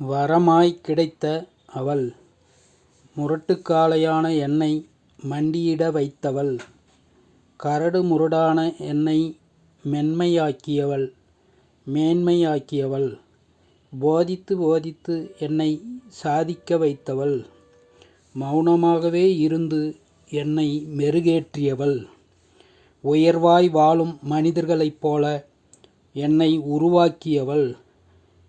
வரமாய்க் கிடைத்த அவள். முரட்டுக்காளையான என்னை மண்டியிட வைத்தவள். கரடு முரடான என்னை மென்மையாக்கியவள் மேன்மையாக்கியவள். போதித்து போதித்து என்னை சாதிக்க வைத்தவள். மௌனமாகவே இருந்து என்னை மெருகேற்றியவள். உயர்வாய் வாழும் மனிதர்களைப் போல என்னை உருவாக்கியவள்.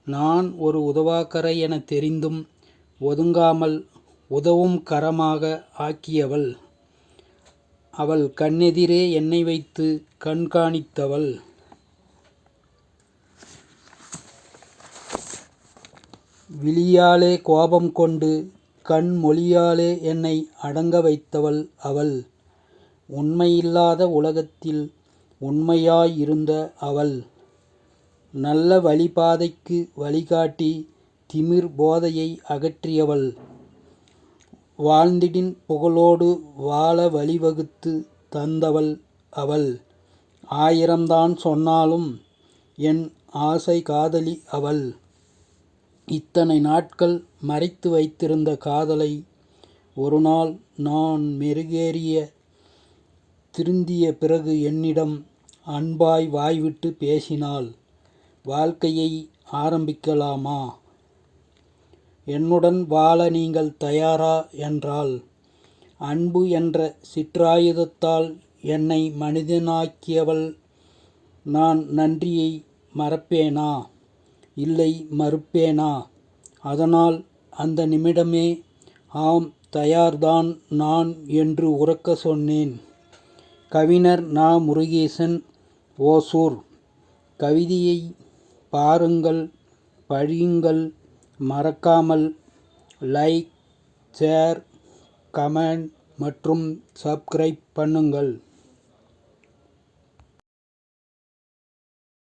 நான் ஒரு உதவாக்கரை எனத் தெரிந்தும் ஒதுங்காமல் உதவும் கரமாக ஆக்கியவள். அவள் கண்ணெதிரே என்னை வைத்து கண்காணித்தவள். விழியாலே கோபம் கொண்டு கண்மொழியாலே என்னை அடங்க வைத்தவள் அவள். உண்மையில்லாத உலகத்தில் உண்மையாய் இருந்த அவள். நல்ல வழிபாதைக்கு வழிகாட்டி திமிர் போதையை அகற்றியவள். வாழ்ந்திடின் புகழோடு வாழ வழிவகுத்து தந்தவள் அவள். ஆயிரம்தான் சொன்னாலும் என் ஆசை காதலி அவள். இத்தனை நாட்கள் மறைத்து வைத்திருந்த காதலை ஒருநாள் நான் மெருகேறிய திருந்திய பிறகு என்னிடம் அன்பாய் வாய்விட்டு பேசினாள். வாழ்க்கையை ஆரம்பிக்கலாமா? என்னுடன் வாழ நீங்கள் தயாரா என்றாள். அன்பு என்ற சிற்றாயுதத்தால் என்னை மனிதனாக்கியவள். நான் நன்றியை மறப்பேனா? இல்லை மறுப்பேனா? அதனால் அந்த நிமிடமே ஆம் தயார்தான் நான் என்று உரக்க சொன்னேன். கவிஞர் நா. முருகேசன், ஓசூர். கவிதையை பாருங்கள், படியுங்கள். மறக்காமல் லைக், ஷேர், கமெண்ட் மற்றும் சப்ஸ்கிரைப் பண்ணுங்கள்.